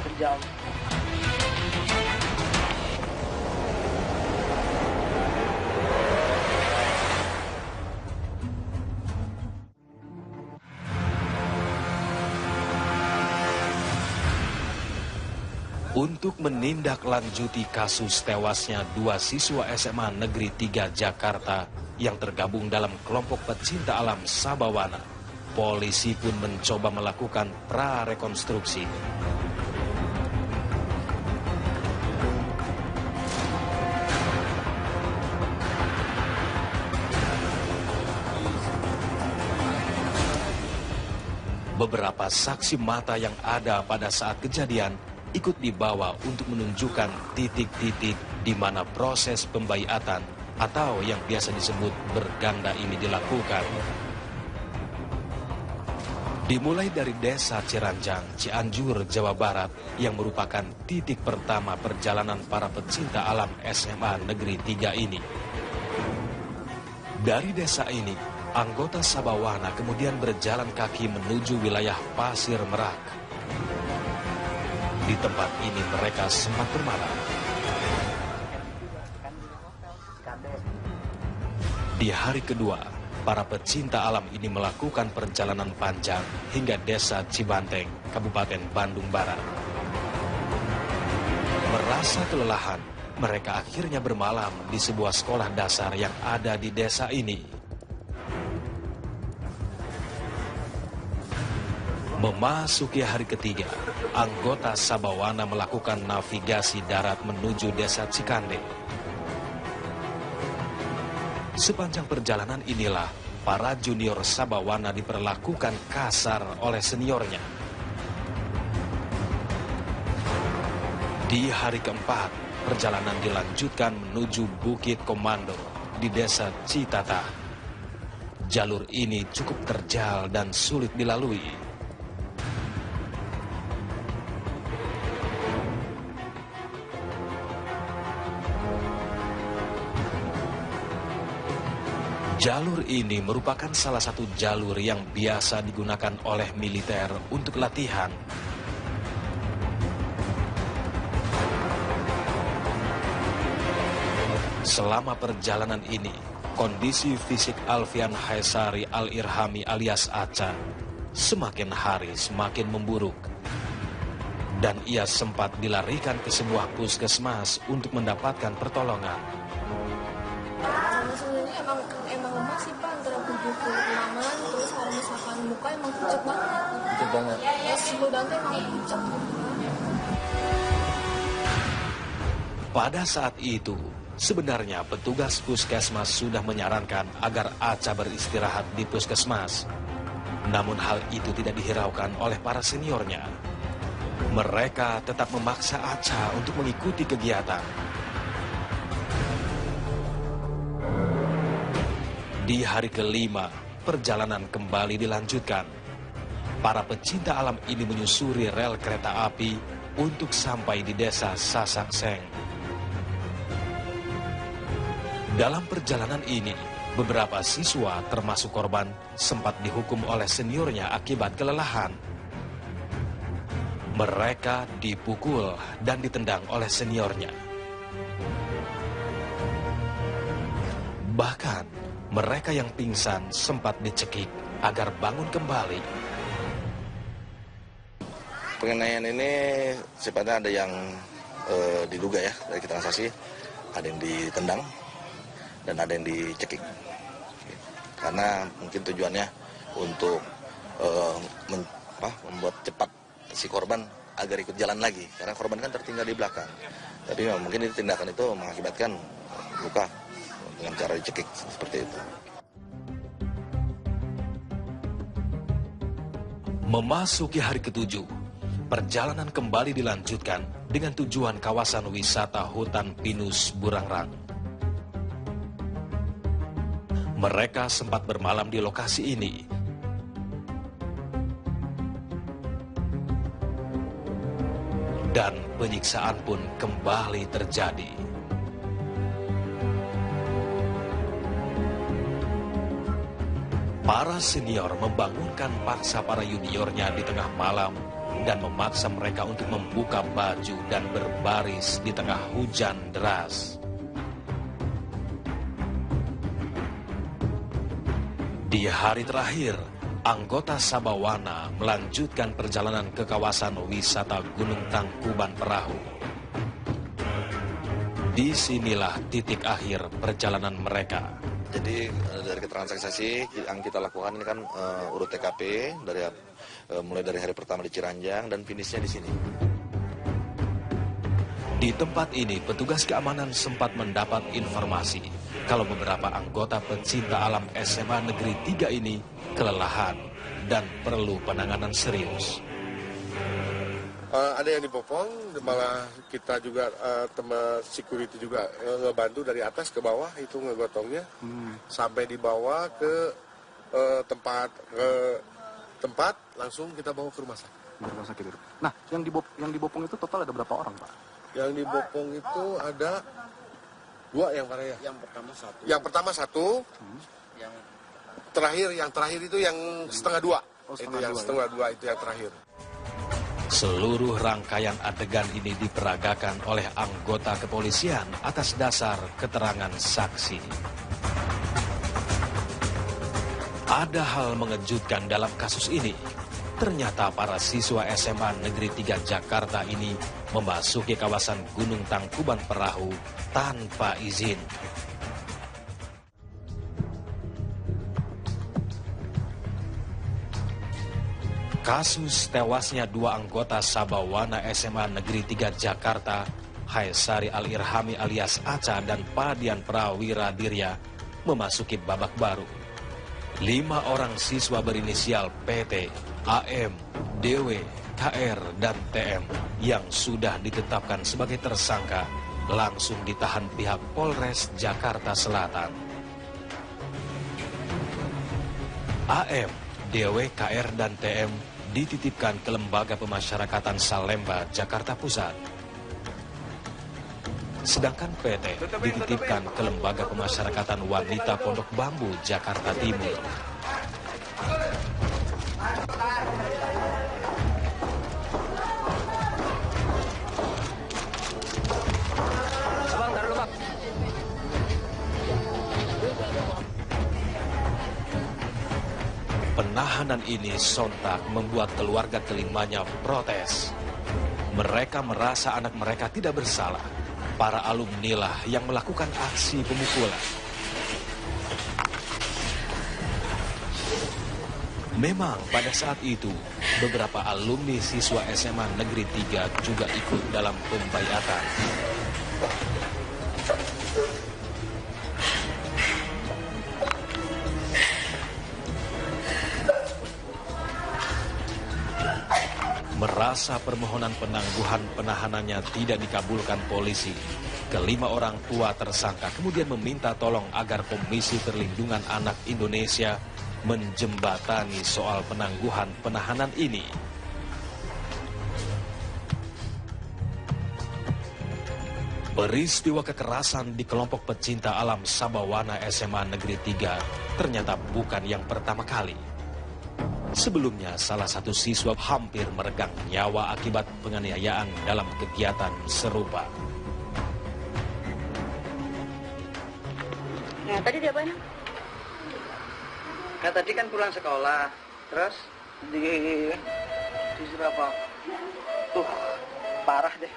per jam. Untuk menindaklanjuti kasus tewasnya dua siswa SMA Negeri 3 Jakarta yang tergabung dalam kelompok pecinta alam Sabawana, polisi pun mencoba melakukan prarekonstruksi. Beberapa saksi mata yang ada pada saat kejadian ikut dibawa untuk menunjukkan titik-titik di mana proses pembaiatan atau yang biasa disebut berganda ini dilakukan. Dimulai dari desa Ciranjang, Cianjur, Jawa Barat yang merupakan titik pertama perjalanan para pecinta alam SMA Negeri 3 ini. Dari desa ini, anggota Sabawana kemudian berjalan kaki menuju wilayah Pasir Merak. Di tempat ini mereka sempat bermalam. Di hari kedua, para pecinta alam ini melakukan perjalanan panjang hingga desa Cibanteng, Kabupaten Bandung Barat. Merasa kelelahan, mereka akhirnya bermalam di sebuah sekolah dasar yang ada di desa ini. Memasuki hari ketiga, anggota Sabawana melakukan navigasi darat menuju desa Cikande. Sepanjang perjalanan inilah, para junior Sabawana diperlakukan kasar oleh seniornya. Di hari keempat, perjalanan dilanjutkan menuju Bukit Komando di desa Citata. Jalur ini cukup terjal dan sulit dilalui. Jalur ini merupakan salah satu jalur yang biasa digunakan oleh militer untuk latihan. Selama perjalanan ini, kondisi fisik Alfian Haisari Al-Irhami alias Aca semakin hari semakin memburuk. Dan ia sempat dilarikan ke sebuah puskesmas untuk mendapatkan pertolongan. Emang lemah sih Pak, antara 76-an, terus kalau misalkan muka emang pucat banget. Pucat banget? Ya, sebelah dante emang pucat. Pada saat itu, sebenarnya petugas puskesmas sudah menyarankan agar Aca beristirahat di puskesmas. Namun hal itu tidak dihiraukan oleh para seniornya. Mereka tetap memaksa Aca untuk mengikuti kegiatan. Di hari kelima, perjalanan kembali dilanjutkan. Para pecinta alam ini menyusuri rel kereta api untuk sampai di desa Sasakseng. Dalam perjalanan ini, beberapa siswa termasuk korban sempat dihukum oleh seniornya akibat kelelahan. Mereka dipukul dan ditendang oleh seniornya. Bahkan, mereka yang pingsan sempat dicekik agar bangun kembali. Penganiayaan ini sifatnya ada yang diduga ya dari keterangan saksi, ada yang ditendang dan ada yang dicekik. Karena mungkin tujuannya untuk membuat cepat si korban agar ikut jalan lagi, karena korban kan tertinggal di belakang. Tapi mungkin tindakan itu mengakibatkan luka dengan cara dicekik seperti itu. Memasuki hari ketujuh, perjalanan kembali dilanjutkan dengan tujuan kawasan wisata hutan pinus Burangrang. Mereka sempat bermalam di lokasi ini. Dan penyiksaan pun kembali terjadi. Para senior membangunkan paksa para juniornya di tengah malam dan memaksa mereka untuk membuka baju dan berbaris di tengah hujan deras. Di hari terakhir, anggota Sabawana melanjutkan perjalanan ke kawasan wisata Gunung Tangkuban Perahu. Disinilah titik akhir perjalanan mereka. Jadi dari keterangan saksi yang kita lakukan ini kan urut TKP mulai dari hari pertama di Ciranjang dan finishnya di sini. Di tempat ini petugas keamanan sempat mendapat informasi kalau beberapa anggota pecinta alam SMA Negeri 3 ini kelelahan dan perlu penanganan serius. Ada yang dibopong, malah kita juga teman security juga ngebantu dari atas ke bawah itu ngegotongnya sampai dibawa ke tempat langsung kita bawa ke rumah sakit. Nah, yang dibopong itu total ada berapa orang, Pak? Yang dibopong itu ada 2 yang mana ya? Yang pertama satu. Yang terakhir itu yang setengah 2. Setengah dua itu yang terakhir. Seluruh rangkaian adegan ini diperagakan oleh anggota kepolisian atas dasar keterangan saksi. Ada hal mengejutkan dalam kasus ini. Ternyata para siswa SMA Negeri 3 Jakarta ini memasuki kawasan Gunung Tangkuban Perahu tanpa izin. Kasus tewasnya 2 anggota Sabawana SMA Negeri 3 Jakarta, Haesari Al-Irhami alias Aca dan Padian Prawira Dirya, memasuki babak baru. 5 orang siswa berinisial PT, AM, DW, KR, dan TM yang sudah ditetapkan sebagai tersangka langsung ditahan pihak Polres Jakarta Selatan. AM, DW, KR, dan TM dititipkan ke Lembaga Pemasyarakatan Salemba, Jakarta Pusat. Sedangkan PT dititipkan ke Lembaga Pemasyarakatan Wanita Pondok Bambu, Jakarta Timur. Penahanan ini sontak membuat keluarga kelimanya protes. Mereka merasa anak mereka tidak bersalah. Para alumni lah yang melakukan aksi pemukulan. Memang pada saat itu, beberapa alumni siswa SMA Negeri 3 juga ikut dalam pembaiatan. Merasa permohonan penangguhan penahanannya tidak dikabulkan polisi, kelima orang tua tersangka kemudian meminta tolong agar Komisi Perlindungan Anak Indonesia menjembatani soal penangguhan penahanan ini. Peristiwa kekerasan di kelompok pecinta alam Sabawana SMA Negeri 3 ternyata bukan yang pertama kali. Sebelumnya, salah satu siswa hampir meregang nyawa akibat penganiayaan dalam kegiatan serupa. Nah, tadi dia apa? Nah, tadi kan pulang sekolah, terus disuruh apa? Parah deh.